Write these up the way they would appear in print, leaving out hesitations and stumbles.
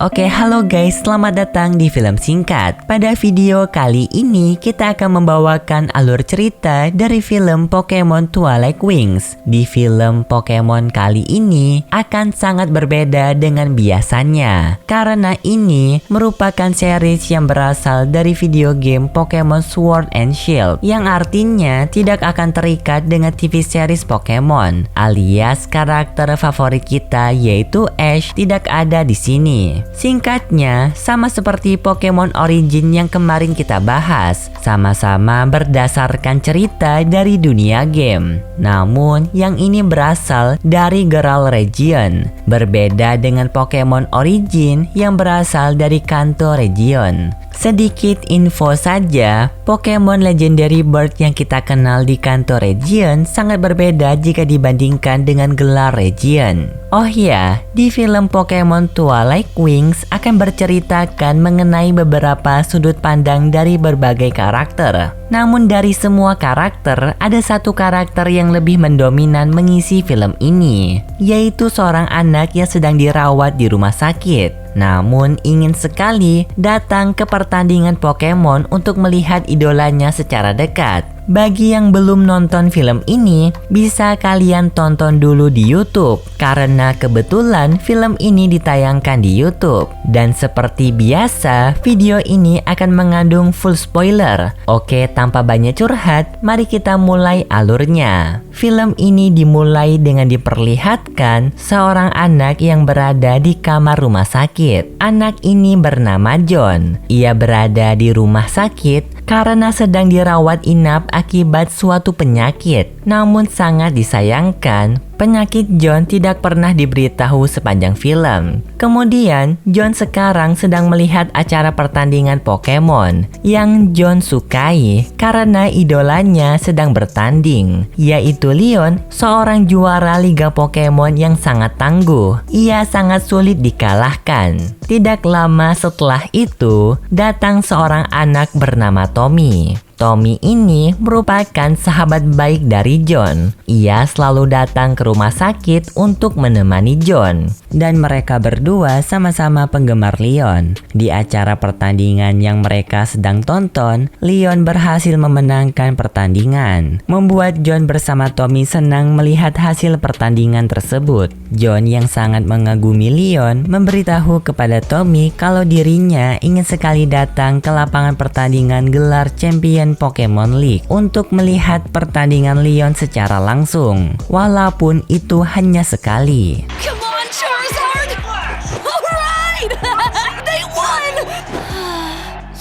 Oke, halo guys, selamat datang di Film Singkat. Pada video kali ini kita akan membawakan alur cerita dari film Pokemon Twilight Wings. Di film Pokemon kali ini akan sangat berbeda dengan biasanya, karena ini merupakan series yang berasal dari video game Pokemon Sword and Shield, yang artinya tidak akan terikat dengan TV series Pokemon, alias karakter favorit kita yaitu Ash tidak ada di sini. Singkatnya, sama seperti Pokemon Origin yang kemarin kita bahas, sama-sama berdasarkan cerita dari dunia game. Namun, yang ini berasal dari Galar Region, berbeda dengan Pokemon Origin yang berasal dari Kanto Region. Sedikit info saja, Pokemon Legendary Bird yang kita kenal di Kanto Region sangat berbeda jika dibandingkan dengan Galar Region. Oh ya, di film Pokemon Twilight Wings akan berceritakan mengenai beberapa sudut pandang dari berbagai karakter. Namun dari semua karakter, ada satu karakter yang lebih mendominan mengisi film ini, yaitu seorang anak yang sedang dirawat di rumah sakit. Namun ingin sekali datang ke pertandingan Pokemon untuk melihat idolanya secara dekat. Bagi yang belum nonton film ini, bisa kalian tonton dulu di YouTube, karena kebetulan film ini ditayangkan di YouTube. Dan seperti biasa, video ini akan mengandung full spoiler. Oke, tanpa banyak curhat, mari kita mulai alurnya. Film ini dimulai dengan diperlihatkan seorang anak yang berada di kamar rumah sakit. Anak ini bernama John. Ia berada di rumah sakit karena sedang dirawat inap akibat suatu penyakit. Namun sangat disayangkan, penyakit John tidak pernah diberitahu sepanjang film. Kemudian, John sekarang sedang melihat acara pertandingan Pokemon yang John sukai karena idolanya sedang bertanding, yaitu Leon, seorang juara Liga Pokemon yang sangat tangguh. Ia sangat sulit dikalahkan. Tidak lama setelah itu, datang seorang anak bernama Tommy. Tommy ini merupakan sahabat baik dari John. Ia selalu datang ke rumah sakit untuk menemani John. Dan mereka berdua sama-sama penggemar Leon. Di acara pertandingan yang mereka sedang tonton, Leon berhasil memenangkan pertandingan, membuat John bersama Tommy senang melihat hasil pertandingan tersebut. John yang sangat mengagumi Leon memberitahu kepada Tommy kalau dirinya ingin sekali datang ke lapangan pertandingan gelar Champion Pokemon League untuk melihat pertandingan Leon secara langsung, walaupun itu hanya sekali. Come on, Charizard! All right! They won!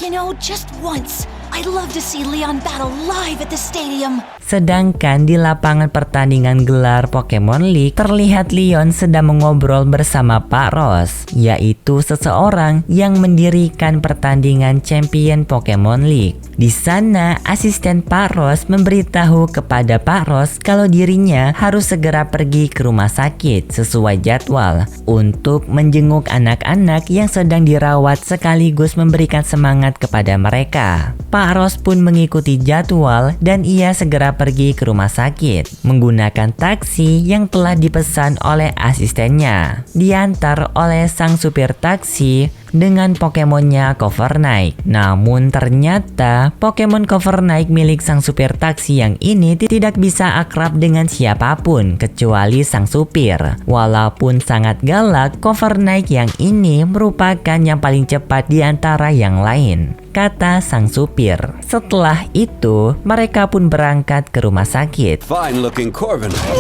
You know, just once, I'd love to see Leon battle live at the stadium. Sedangkan di lapangan pertandingan gelar Pokemon League, terlihat Leon sedang mengobrol bersama Pak Ross, yaitu seseorang yang mendirikan pertandingan Champion Pokemon League. Di sana, asisten Pak Ross memberitahu kepada Pak Ross kalau dirinya harus segera pergi ke rumah sakit sesuai jadwal untuk menjenguk anak-anak yang sedang dirawat sekaligus memberikan semangat kepada mereka. Pak Ross pun mengikuti jadwal dan ia segera pergi ke rumah sakit menggunakan taksi yang telah dipesan oleh asistennya. Diantar oleh sang supir taksi dengan Pokemonnya Corviknight. Namun ternyata Pokemon Corviknight milik sang supir taksi yang ini tidak bisa akrab dengan siapapun kecuali sang supir. Walaupun sangat galak, Corviknight yang ini merupakan yang paling cepat di antara yang lain, kata sang supir. Setelah itu, mereka pun berangkat ke rumah sakit. Fine looking Corviknight.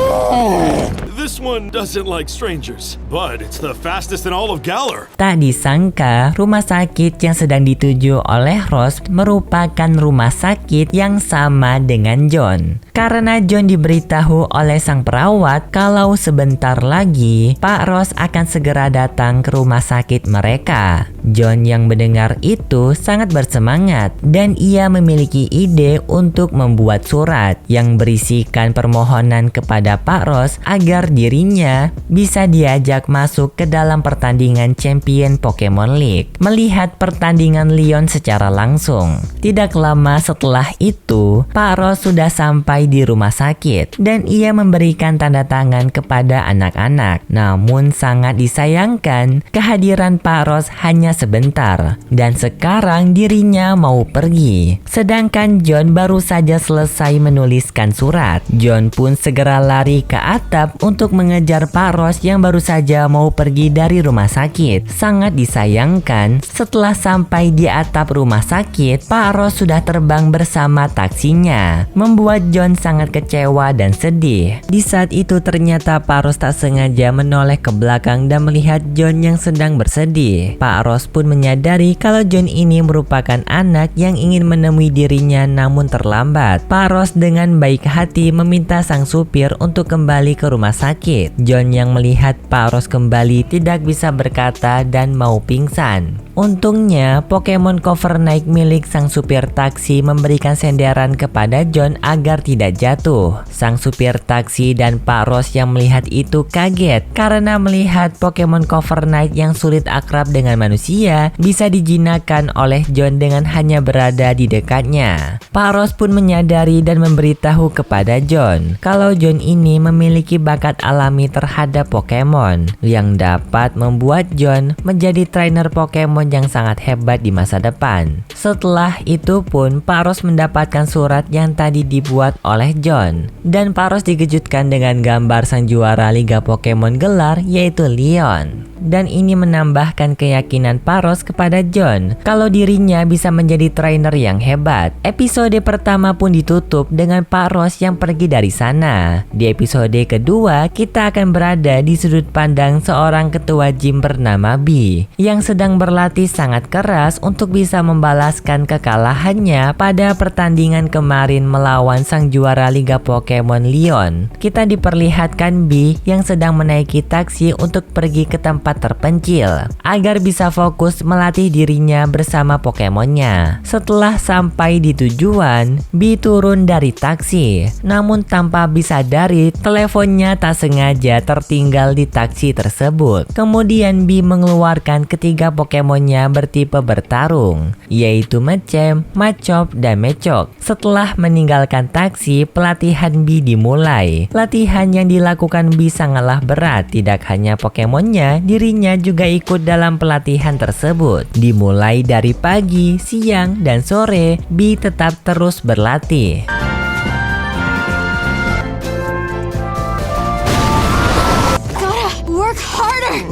This one doesn't like strangers, but it's the fastest in all of Galar. Tak disangka, rumah sakit yang sedang dituju oleh Ross merupakan rumah sakit yang sama dengan John. Karena John diberitahu oleh sang perawat kalau sebentar lagi Pak Ross akan segera datang ke rumah sakit mereka. John yang mendengar itu sangat bersemangat dan ia memiliki ide untuk membuat surat yang berisikan permohonan kepada Pak Ross agar dirinya bisa diajak masuk ke dalam pertandingan Champion Pokemon League, melihat pertandingan Leon secara langsung. Tidak lama setelah itu, Pak Ross sudah sampai sampai di rumah sakit dan ia memberikan tanda tangan kepada anak-anak. Namun sangat disayangkan kehadiran Pak Ross hanya sebentar dan sekarang dirinya mau pergi. Sedangkan John baru saja selesai menuliskan surat. John pun segera lari ke atap untuk mengejar Pak Ross yang baru saja mau pergi dari rumah sakit. Sangat disayangkan setelah sampai di atap rumah sakit, Pak Ross sudah terbang bersama taksinya, membuat John sangat kecewa dan sedih. Di saat itu ternyata Pak Ross tak sengaja menoleh ke belakang dan melihat John yang sedang bersedih. Pak Ross pun menyadari kalau John ini merupakan anak yang ingin menemui dirinya namun terlambat. Pak Ross dengan baik hati meminta sang supir untuk kembali ke rumah sakit. John yang melihat Pak Ross kembali tidak bisa berkata dan mau pingsan. Untungnya, Pokemon Cover Night milik sang supir taksi memberikan senderan kepada John agar tidak jatuh. Sang supir taksi dan Pak Ross yang melihat itu kaget karena melihat Pokemon Cover Night yang sulit akrab dengan manusia bisa dijinakkan oleh John dengan hanya berada di dekatnya. Pak Ross pun menyadari dan memberitahu kepada John kalau John ini memiliki bakat alami terhadap Pokemon yang dapat membuat John menjadi trainer Pokemon yang sangat hebat di masa depan. Setelah itu pun Pak Ross mendapatkan surat yang tadi dibuat oleh John dan Pak Ross dikejutkan dengan gambar sang juara Liga Pokemon gelar yaitu Leon. Dan ini menambahkan keyakinan Pak Ross kepada John kalau dirinya bisa menjadi trainer yang hebat. Episode pertama pun ditutup dengan Pak Ross yang pergi dari sana. Di episode kedua, kita akan berada di sudut pandang seorang ketua gym bernama B yang sedang berlatih sangat keras untuk bisa membalaskan kekalahannya pada pertandingan kemarin melawan sang juara Liga Pokemon Leon. Kita diperlihatkan B yang sedang menaiki taksi untuk pergi ke tempat terpencil agar bisa fokus melatih dirinya bersama Pokemonnya. Setelah sampai di tujuan, B turun dari taksi. Namun tanpa disadari, teleponnya tak sengaja tertinggal di taksi tersebut. Kemudian B mengeluarkan ketiga Pokemonnya bertipe bertarung, yaitu Machamp, Machop, dan Mechop. Setelah meninggalkan taksi, pelatihan B dimulai. Latihan yang dilakukan B sangatlah berat. Tidak hanya Pokemonnya, dirinya juga ikut dalam pelatihan tersebut. Dimulai dari pagi, siang, dan sore, B tetap terus berlatih.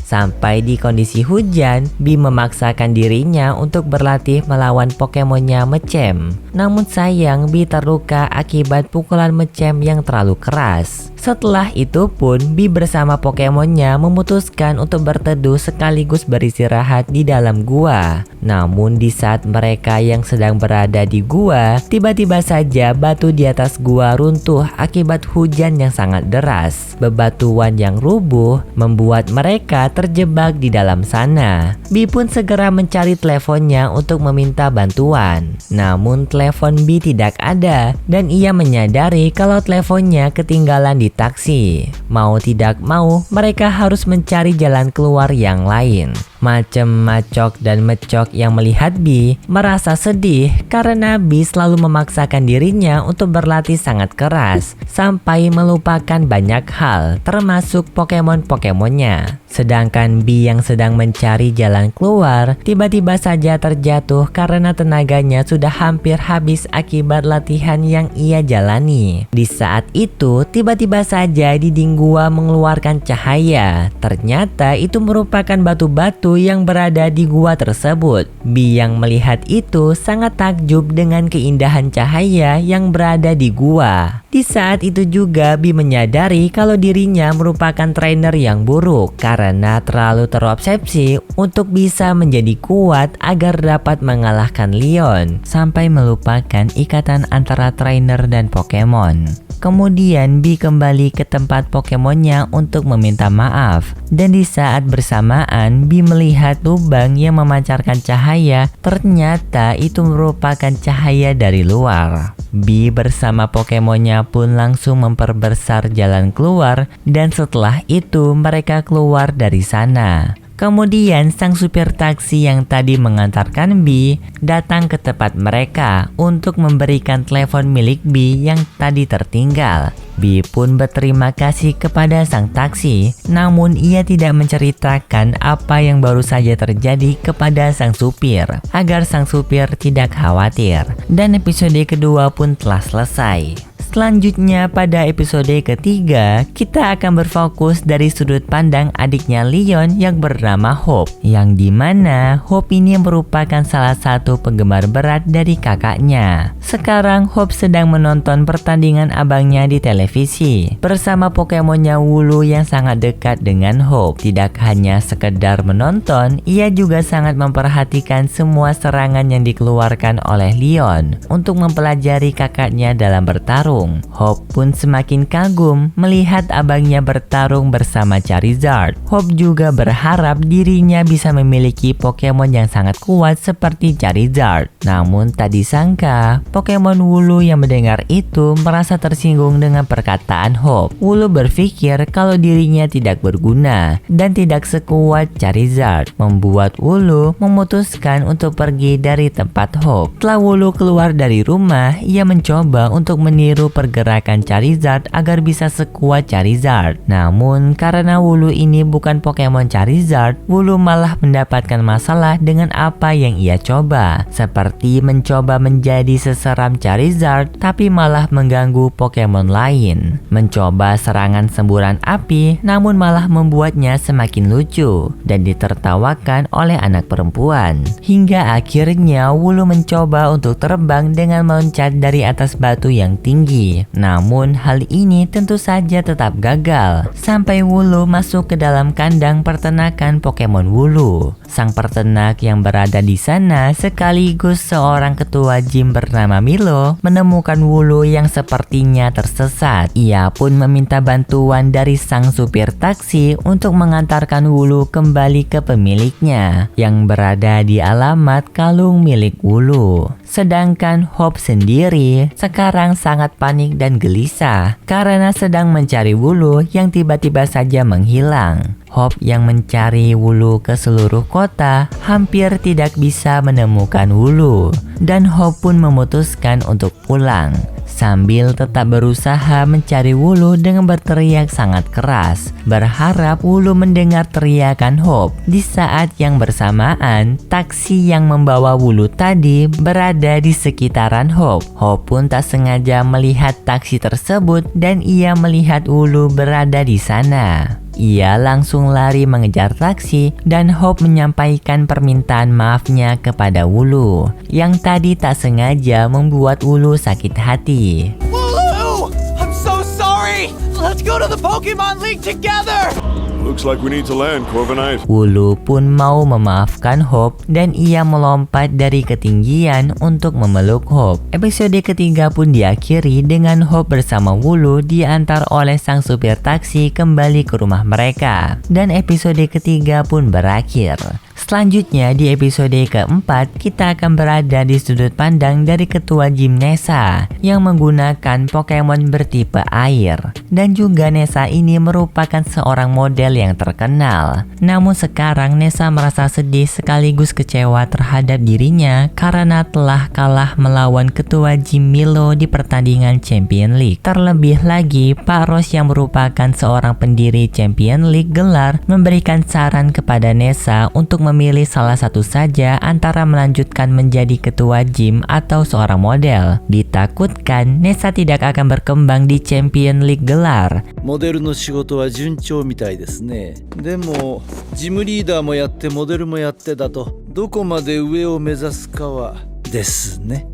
Sampai di kondisi hujan, B memaksakan dirinya untuk berlatih melawan Pokemonnya Machamp. Namun sayang, B terluka akibat pukulan Machamp yang terlalu keras. Setelah itu pun, B bersama Pokemonnya memutuskan untuk berteduh sekaligus beristirahat di dalam gua. Namun di saat mereka yang sedang berada di gua, tiba-tiba saja batu di atas gua runtuh akibat hujan yang sangat deras. Bebatuan yang rubuh membuat mereka terjebak di dalam sana. B pun segera mencari teleponnya untuk meminta bantuan. Namun telepon B tidak ada dan ia menyadari kalau teleponnya ketinggalan di taksi. Mau tidak mau, mereka harus mencari jalan keluar yang lain. Macem, Machop, dan Mechop yang melihat B merasa sedih karena B selalu memaksakan dirinya untuk berlatih sangat keras sampai melupakan banyak hal, termasuk Pokemon-Pokemonnya. Sedangkan B yang sedang mencari jalan keluar tiba-tiba saja terjatuh karena tenaganya sudah hampir habis akibat latihan yang ia jalani. Di saat itu tiba-tiba saja dinding gua mengeluarkan cahaya. Ternyata itu merupakan batu-batu yang berada di gua tersebut. B yang melihat itu sangat takjub dengan keindahan cahaya yang berada di gua. Di saat itu juga B menyadari kalau dirinya merupakan trainer yang buruk karena terlalu terobsesi untuk bisa menjadi kuat agar dapat mengalahkan Leon sampai melupakan ikatan antara trainer dan Pokemon. Kemudian B kembali ke tempat Pokemonnya untuk meminta maaf. Dan di saat bersamaan B melihat lubang yang memancarkan cahaya, ternyata itu merupakan cahaya dari luar. B bersama Pokemonnya pun langsung memperbesar jalan keluar dan setelah itu mereka keluar dari sana. Kemudian sang supir taksi yang tadi mengantarkan B datang ke tempat mereka untuk memberikan telepon milik B yang tadi tertinggal. B pun berterima kasih kepada sang taksi, namun ia tidak menceritakan apa yang baru saja terjadi kepada sang supir, agar sang supir tidak khawatir. Dan episode kedua pun telah selesai. Selanjutnya pada episode ketiga, kita akan berfokus dari sudut pandang adiknya Leon yang bernama Hope, yang dimana Hope ini merupakan salah satu penggemar berat dari kakaknya. Sekarang Hope sedang menonton pertandingan abangnya di televisi bersama Pokemonnya Wooloo yang sangat dekat dengan Hope. Tidak hanya sekedar menonton, ia juga sangat memperhatikan semua serangan yang dikeluarkan oleh Leon untuk mempelajari kakaknya dalam bertarung. Hope pun semakin kagum melihat abangnya bertarung bersama Charizard. Hope juga berharap dirinya bisa memiliki Pokemon yang sangat kuat seperti Charizard. Namun tak disangka, Pokemon Wooloo yang mendengar itu merasa tersinggung dengan perkataan Hope. Wooloo berpikir kalau dirinya tidak berguna dan tidak sekuat Charizard, membuat Wooloo memutuskan untuk pergi dari tempat Hope. Setelah Wooloo keluar dari rumah, ia mencoba untuk meniru pergerakan Charizard agar bisa sekuat Charizard. Namun karena Wooloo ini bukan Pokemon Charizard, Wooloo malah mendapatkan masalah dengan apa yang ia coba, seperti mencoba menjadi seseram Charizard tapi malah mengganggu Pokemon lain, mencoba serangan semburan api namun malah membuatnya semakin lucu dan ditertawakan oleh anak perempuan. Hingga akhirnya Wooloo mencoba untuk terbang dengan meloncat dari atas batu yang tinggi. Namun hal ini tentu saja tetap gagal sampai Wooloo masuk ke dalam kandang peternakan Pokemon Wooloo. Sang peternak yang berada di sana sekaligus seorang ketua gym bernama Milo menemukan Wooloo yang sepertinya tersesat. Ia pun meminta bantuan dari sang supir taksi untuk mengantarkan Wooloo kembali ke pemiliknya yang berada di alamat kalung milik Wooloo. Sedangkan Hope sendiri sekarang sangat panik dan gelisah karena sedang mencari Wooloo yang tiba-tiba saja menghilang. Hope yang mencari Wooloo ke seluruh kota hampir tidak bisa menemukan Wooloo dan Hope pun memutuskan untuk pulang sambil tetap berusaha mencari Wooloo dengan berteriak sangat keras, berharap Wooloo mendengar teriakan Hope. Di saat yang bersamaan, taksi yang membawa Wooloo tadi berada di sekitaran Hope. Hope pun tak sengaja melihat taksi tersebut dan ia melihat Wooloo berada di sana. Ia langsung lari mengejar taksi dan Hope menyampaikan permintaan maafnya kepada Wooloo yang tadi tak sengaja membuat Wooloo sakit hati. Wooloo! I'm so sorry! Let's go to the Pokemon League together! Looks like we need to land, Corviknight. Wooloo pun mau memaafkan Hope dan ia melompat dari ketinggian untuk memeluk Hope. Episode ketiga pun diakhiri dengan Hope bersama Wooloo diantar oleh sang supir taksi kembali ke rumah mereka. Dan episode ketiga pun berakhir. Selanjutnya di episode keempat, kita akan berada di sudut pandang dari ketua gym Nessa yang menggunakan Pokemon bertipe air. Dan juga Nessa ini merupakan seorang model yang terkenal. Namun sekarang Nessa merasa sedih sekaligus kecewa terhadap dirinya karena telah kalah melawan ketua gym Milo di pertandingan Champion League. Terlebih lagi, Pak Ross yang merupakan seorang pendiri Champion League gelar memberikan saran kepada Nessa untuk memilih salah satu saja antara melanjutkan menjadi ketua gym atau seorang model. Ditakutkan Nessa tidak akan berkembang di Champion League gelar. モデルの仕事は順調みたいですね。でもジムリーダーもやってモデルもやってだとどこまで上を目指すかはですね。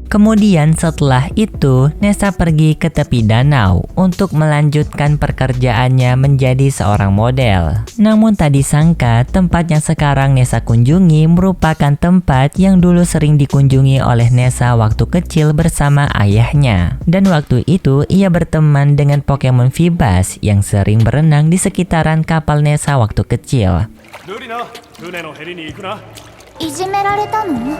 Kemudian setelah itu, Nessa pergi ke tepi danau untuk melanjutkan pekerjaannya menjadi seorang model. Namun tak disangka, tempat yang sekarang Nessa kunjungi merupakan tempat yang dulu sering dikunjungi oleh Nessa waktu kecil bersama ayahnya. Dan waktu itu, ia berteman dengan Pokemon Feebas yang sering berenang di sekitaran kapal Nessa waktu kecil. いじめられたの？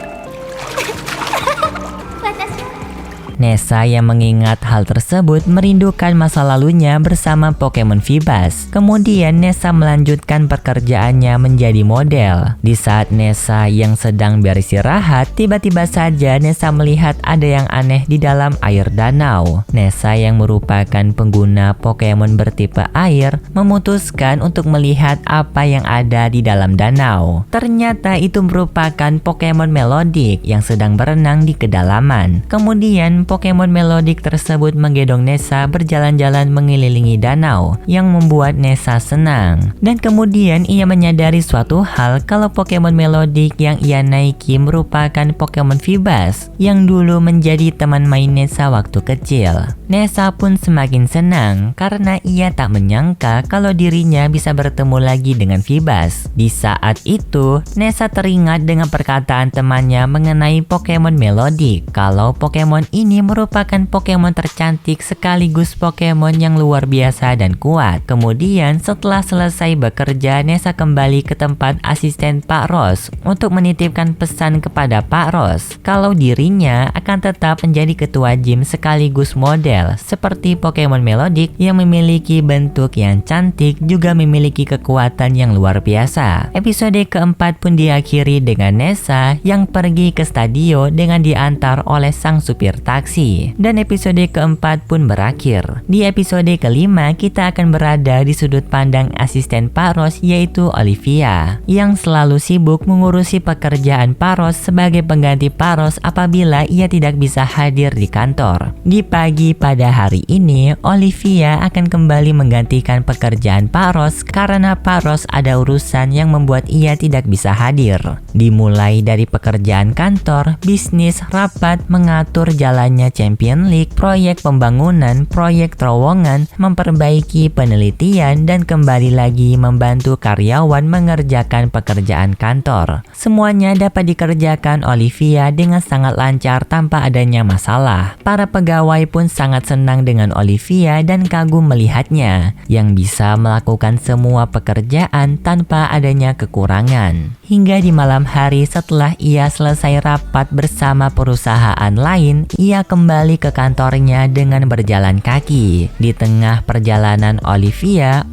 Nessa yang mengingat hal tersebut tersebut merindukan masa lalunya bersama Pokemon Feebas. Kemudian Nessa melanjutkan pekerjaannya menjadi model. Di saat Nessa yang sedang beristirahat, tiba-tiba saja Nessa melihat ada yang aneh di dalam air danau. Nessa yang merupakan pengguna Pokemon bertipe air memutuskan untuk melihat apa yang ada di dalam danau. Ternyata itu merupakan Pokemon Melodic yang sedang berenang di kedalaman. Kemudian Pokemon Melodic tersebut menggendong Nessa berjalan-jalan mengelilingi danau yang membuat Nessa senang. Dan kemudian ia menyadari suatu hal kalau Pokemon Melodic yang ia naiki merupakan Pokemon Feebas yang dulu menjadi teman main Nessa waktu kecil. Nessa pun semakin senang karena ia tak menyangka kalau dirinya bisa bertemu lagi dengan Feebas. Di saat itu, Nessa teringat dengan perkataan temannya mengenai Pokemon Melodic kalau Pokemon ini merupakan Pokemon tercantik sekaligus Pokemon yang luar biasa dan kuat. Kemudian setelah selesai bekerja, Nessa kembali ke tempat asisten Pak Ross untuk menitipkan pesan kepada Pak Ross kalau dirinya akan tetap menjadi ketua gym sekaligus model seperti Pokemon Melodic yang memiliki bentuk yang cantik juga memiliki kekuatan yang luar biasa. Episode keempat pun diakhiri dengan Nessa yang pergi ke stadio dengan diantar oleh sang supir taksi. Dan episode keempat pun berakhir. Di episode kelima kita akan berada di sudut pandang asisten Pak Ross yaitu Olivia yang selalu sibuk mengurusi pekerjaan Pak Ross sebagai pengganti Pak Ross apabila ia tidak bisa hadir di kantor. Di pagi pada hari ini, Olivia akan kembali menggantikan pekerjaan Pak Ross karena Pak Ross ada urusan yang membuat ia tidak bisa hadir. Dimulai dari pekerjaan kantor, bisnis, rapat, mengatur jalannya Champion League, proyek pembangunan, proyek terowongan, memperbaiki penelitian, dan kembali lagi membantu karyawan mengerjakan pekerjaan kantor. Semuanya dapat dikerjakan Olivia dengan sangat lancar tanpa adanya masalah. Para pegawai pun sangat senang dengan Olivia dan kagum melihatnya yang bisa melakukan semua pekerjaan tanpa adanya kekurangan. Hingga di malam hari setelah ia selesai rapat bersama perusahaan lain, ia kembali ke kantornya dengan berjalan kaki. Di tengah perjalanan Olivia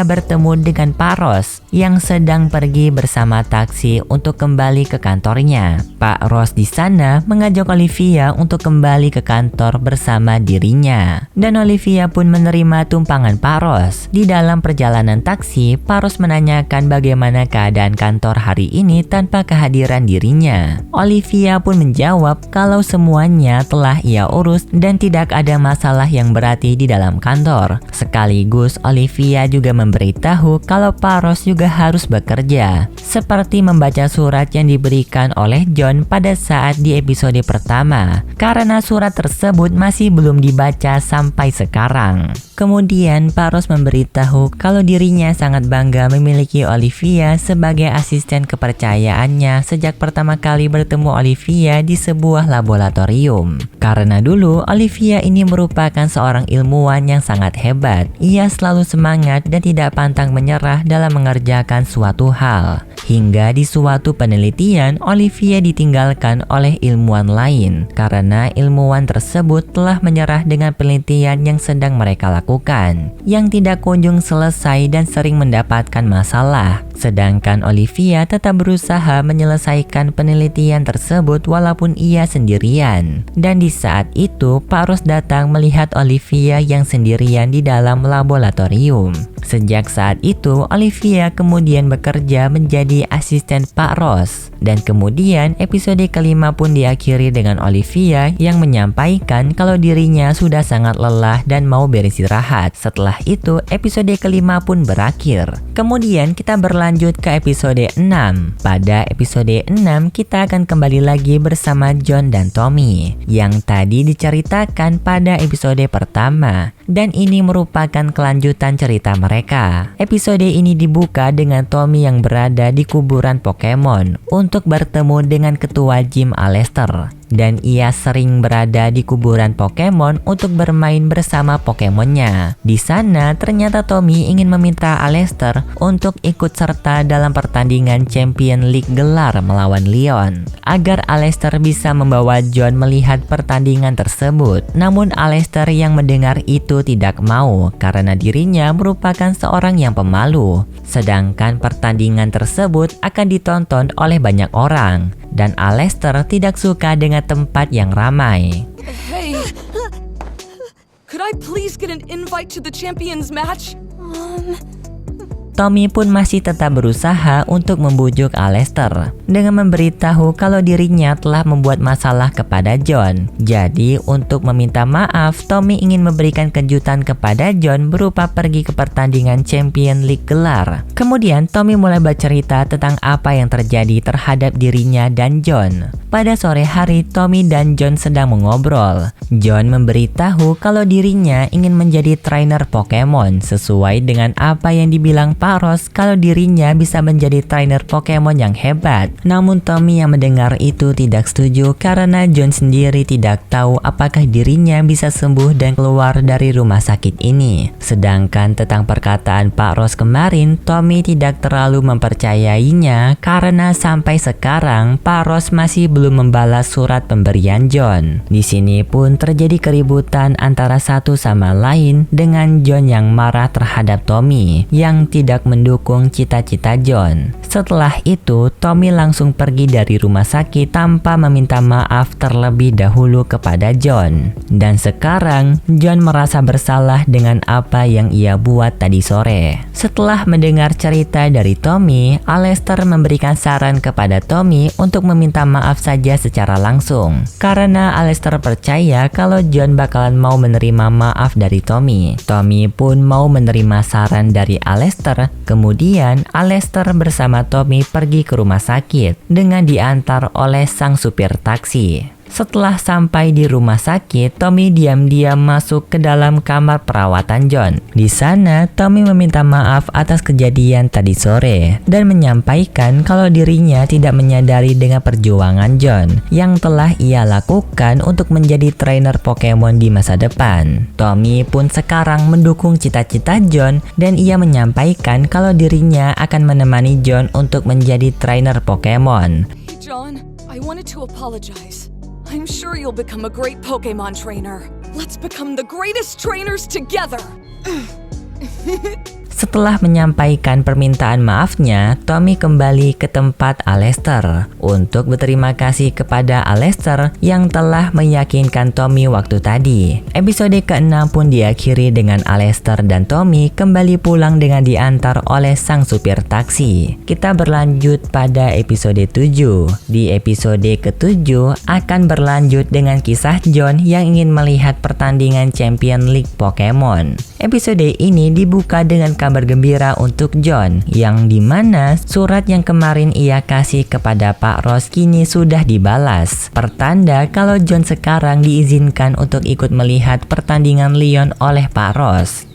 bertemu dengan Pak Ross yang sedang pergi bersama taksi untuk kembali ke kantornya. Pak Ross di sana mengajak Olivia untuk kembali ke kantor bersama dirinya. Dan Olivia pun menerima tumpangan Pak Ross. Di dalam perjalanan taksi, Pak Ross menanyakan bagaimana keadaan kantor hari ini tanpa kehadiran dirinya. Olivia pun menjawab kalau semuanya telah ia urus dan tidak ada masalah yang berarti di dalam kantor. Sekaligus Olivia juga memberitahu kalau Pak Ross juga harus bekerja, seperti membaca surat yang diberikan oleh John pada saat di episode pertama, karena surat tersebut masih belum dibaca sampai sekarang. Kemudian Pak Ross memberitahu kalau dirinya sangat bangga memiliki Olivia sebagai asisten kepercayaannya sejak pertama kali bertemu Olivia di sebuah laboratorium. Karena dulu Olivia ini merupakan seorang ilmuwan yang sangat hebat. Ia selalu semangat dan tidak pantang menyerah dalam mengerjakan suatu hal. Hingga di suatu penelitian, Olivia ditinggalkan oleh ilmuwan lain karena ilmuwan tersebut telah menyerah dengan penelitian yang sedang mereka lakukan, yang tidak kunjung selesai dan sering mendapatkan masalah. Sedangkan Olivia tetap berusaha menyelesaikan penelitian tersebut walaupun ia sendirian. Dan di saat itu, Pak Ross datang melihat Olivia yang sendirian di dalam laboratorium. Sejak saat itu, Olivia kemudian bekerja menjadi asisten Pak Ross. Dan kemudian episode kelima pun diakhiri dengan Olivia yang menyampaikan kalau dirinya sudah sangat lelah dan mau beristirahat. Setelah itu, episode kelima pun berakhir. Kemudian kita berlanjut ke episode 6. Pada episode 6, kita akan kembali lagi bersama John dan Tommy yang tadi diceritakan pada episode pertama. Dan ini merupakan kelanjutan cerita mereka. Episode ini dibuka dengan Tommy yang berada di kuburan Pokemon untuk bertemu dengan ketua gym Aleister. Dan ia sering berada di kuburan Pokemon untuk bermain bersama Pokemonnya. Di sana ternyata Tommy ingin meminta Aleister untuk ikut serta dalam pertandingan Champion League gelar melawan Leon, agar Aleister bisa membawa John melihat pertandingan tersebut. Namun Aleister yang mendengar itu tidak mau karena dirinya merupakan seorang yang pemalu. Sedangkan pertandingan tersebut akan ditonton oleh banyak orang. Dan Aleister tidak suka dengan tempat yang ramai. Hey, could I please get an invite to the champions match? Tommy pun masih tetap berusaha untuk membujuk Aleister dengan memberitahu kalau dirinya telah membuat masalah kepada John. Jadi untuk meminta maaf, Tommy ingin memberikan kejutan kepada John berupa pergi ke pertandingan Champion League gelar. Kemudian Tommy mulai bercerita tentang apa yang terjadi terhadap dirinya dan John. Pada sore hari, Tommy dan John sedang mengobrol. John memberitahu kalau dirinya ingin menjadi trainer Pokemon sesuai dengan apa yang dibilang Pak Ross kalau dirinya bisa menjadi trainer Pokemon yang hebat. Namun Tommy yang mendengar itu tidak setuju karena John sendiri tidak tahu apakah dirinya bisa sembuh dan keluar dari rumah sakit ini. Sedangkan tentang perkataan Pak Ross kemarin, Tommy tidak terlalu mempercayainya karena sampai sekarang Pak Ross masih belum membalas surat pemberian John. Di sini pun terjadi keributan antara satu sama lain dengan John yang marah terhadap Tommy yang tidak mendukung cita-cita John. Setelah itu, Tommy langsung pergi dari rumah sakit tanpa meminta maaf terlebih dahulu kepada John. Dan sekarang, John merasa bersalah dengan apa yang ia buat tadi sore. Setelah mendengar cerita dari Tommy, Aleister memberikan saran kepada Tommy untuk meminta maaf saja secara langsung. Karena Aleister percaya kalau John bakalan mau menerima maaf dari Tommy. Tommy pun mau menerima saran dari Aleister. Kemudian Aleister bersama Tommy pergi ke rumah sakit dengan diantar oleh sang supir taksi. Setelah sampai di rumah sakit, Tommy diam-diam masuk ke dalam kamar perawatan John. Di sana, Tommy meminta maaf atas kejadian tadi sore dan menyampaikan kalau dirinya tidak menyadari dengan perjuangan John yang telah ia lakukan untuk menjadi trainer Pokemon di masa depan. Tommy pun sekarang mendukung cita-cita John dan ia menyampaikan kalau dirinya akan menemani John untuk menjadi trainer Pokemon. Hey John, I wanted to apologize. I'm sure you'll become a great Pokemon trainer. Let's become the greatest trainers together. Setelah menyampaikan permintaan maafnya, Tommy kembali ke tempat Aleister untuk berterima kasih kepada Aleister yang telah meyakinkan Tommy waktu tadi. Episode ke-6 pun diakhiri dengan Aleister dan Tommy kembali pulang dengan diantar oleh sang supir taksi. Kita berlanjut pada episode 7. Di episode ke-7 akan berlanjut dengan kisah John yang ingin melihat pertandingan Champion League Pokemon. Episode ini dibuka dengan kabar gembira untuk John, yang dimana surat yang kemarin ia kasih kepada Pak Ross kini sudah dibalas. Pertanda kalau John sekarang diizinkan untuk ikut melihat pertandingan Leon oleh Pak Ross.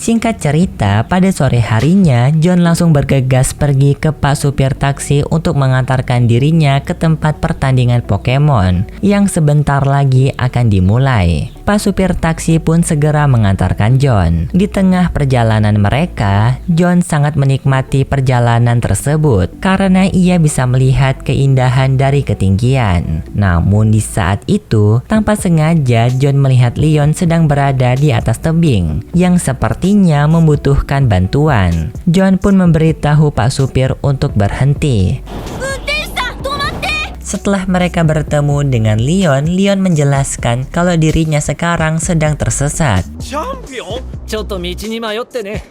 Singkat cerita, pada sore harinya, John langsung bergegas pergi ke Pak Supir Taksi untuk mengantarkan dirinya ke tempat pertandingan Pokemon yang sebentar lagi akan dimulai. Pak Supir Taksi pun segera mengantarkan John. Di tengah perjalanan mereka, John sangat menikmati perjalanan tersebut karena ia bisa melihat keindahan dari ketinggian. Namun di saat itu, tanpa sengaja John melihat Leon sedang berada di atas tebing yang sepertinya membutuhkan bantuan. John pun memberitahu Pak Supir untuk berhenti. Setelah mereka bertemu dengan Leon, Leon menjelaskan kalau dirinya sekarang sedang tersesat. Champion? ちょっと道に迷ってね。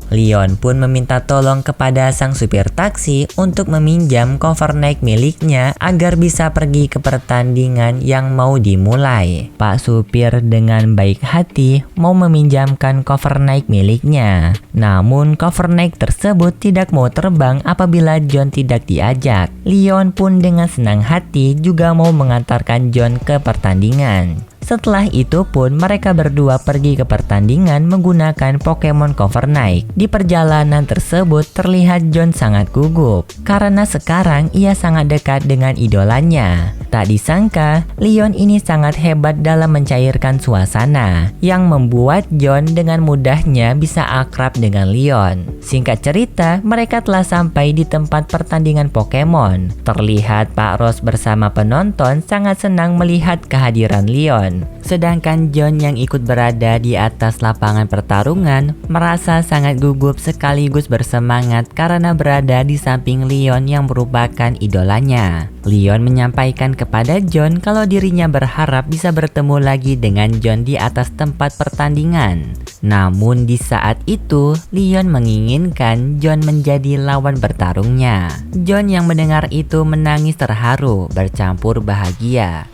Leon pun meminta tolong kepada sang supir taksi untuk meminjam cover Nike miliknya agar bisa pergi ke pertandingan yang mau dimulai. Pak supir dengan baik hati mau meminjamkan cover Nike miliknya. Namun cover Nike tersebut tidak mau terbang apabila John tidak diajak. Leon pun dengan senang hati juga mau mengantarkan John ke pertandingan. Setelah itu pun mereka berdua pergi ke pertandingan menggunakan Pokemon cover Nike. Di perjalanan tersebut terlihat John sangat gugup karena sekarang ia sangat dekat dengan idolanya. Tak disangka Leon ini sangat hebat dalam mencairkan suasana yang membuat John dengan mudahnya bisa akrab dengan Leon. Singkat cerita, mereka telah sampai di tempat pertandingan Pokemon. Terlihat Pak Ross bersama penonton sangat senang melihat kehadiran Leon. Sedangkan John yang ikut berada di atas lapangan pertarungan merasa sangat gugup sekaligus bersemangat karena berada di samping Leon yang merupakan idolanya. Leon menyampaikan kepada John kalau dirinya berharap bisa bertemu lagi dengan John di atas tempat pertandingan. Namun di saat itu, Leon menginginkan John menjadi lawan bertarungnya. John yang mendengar itu menangis terharu, bercampur bahagia.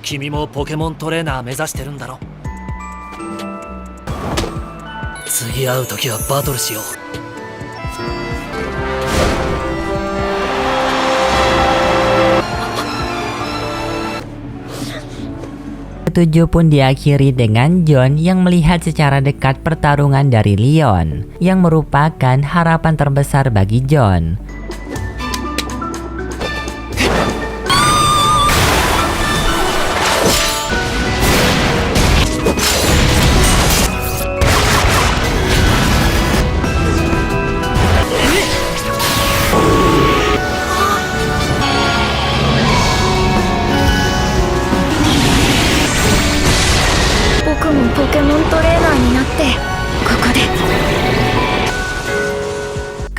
君もポケモントレーナー目指してるんだろ。次会うときはバトルしよう。Ketujuh pun diakhiri dengan John yang melihat secara dekat pertarungan dari Leon, yang merupakan harapan terbesar bagi John.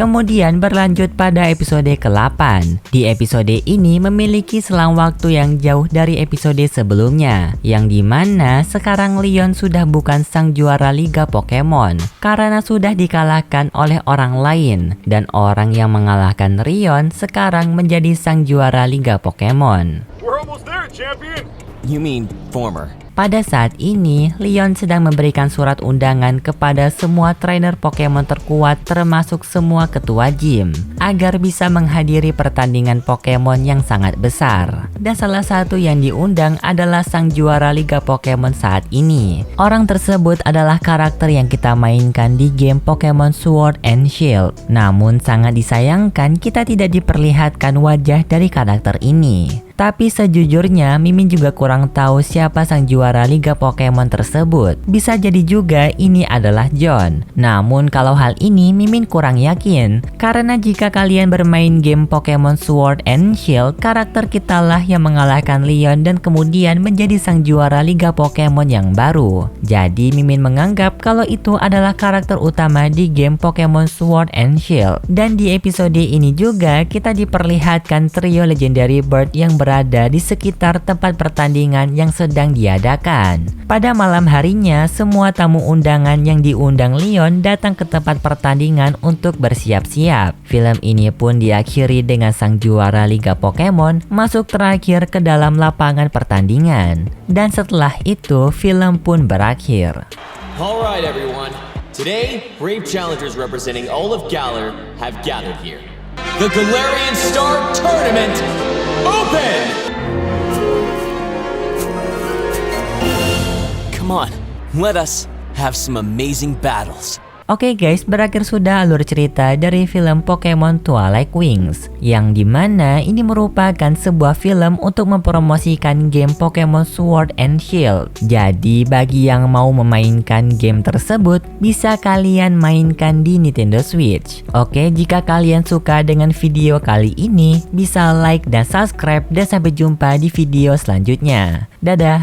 Kemudian berlanjut pada episode ke-8. Di episode ini memiliki selang waktu yang jauh dari episode sebelumnya, yang dimana sekarang Leon sudah bukan sang juara Liga Pokemon karena sudah dikalahkan oleh orang lain, dan orang yang mengalahkan Leon sekarang menjadi sang juara Liga Pokemon. We're almost there, champion! You mean former? Pada saat ini, Leon sedang memberikan surat undangan kepada semua trainer Pokemon terkuat termasuk semua ketua gym agar bisa menghadiri pertandingan Pokemon yang sangat besar. Dan salah satu yang diundang adalah sang juara Liga Pokemon saat ini. Orang tersebut adalah karakter yang kita mainkan di game Pokemon Sword and Shield. Namun sangat disayangkan kita tidak diperlihatkan wajah dari karakter ini. Tapi sejujurnya Mimin juga kurang tahu siapa sang juara Liga Pokemon tersebut. Bisa jadi juga ini adalah John. Namun kalau hal ini Mimin kurang yakin, karena jika kalian bermain game Pokemon Sword and Shield, karakter kita lah yang mengalahkan Leon dan kemudian menjadi sang juara Liga Pokemon yang baru. Jadi Mimin menganggap kalau itu adalah karakter utama di game Pokemon Sword and Shield. Dan di episode ini juga kita diperlihatkan trio Legendary Bird yang berada di sekitar tempat pertandingan yang sedang diadakan. Pada malam harinya, semua tamu undangan yang diundang Leon datang ke tempat pertandingan untuk bersiap-siap. Film ini pun diakhiri dengan sang juara Liga Pokemon masuk terakhir ke dalam lapangan pertandingan. Dan setelah itu, film pun berakhir. Alright everyone, today brave challengers representing all of Galar have gathered here. The Galarian Star Tournament open! Come on, let us have some amazing battles. Oke guys, berakhir sudah alur cerita dari film Pokemon Twilight Wings, yang dimana ini merupakan sebuah film untuk mempromosikan game Pokemon Sword and Shield. Jadi bagi yang mau memainkan game tersebut, bisa kalian mainkan di Nintendo Switch. Oke, jika kalian suka dengan video kali ini, bisa like dan subscribe, dan sampai jumpa di video selanjutnya. Dadah!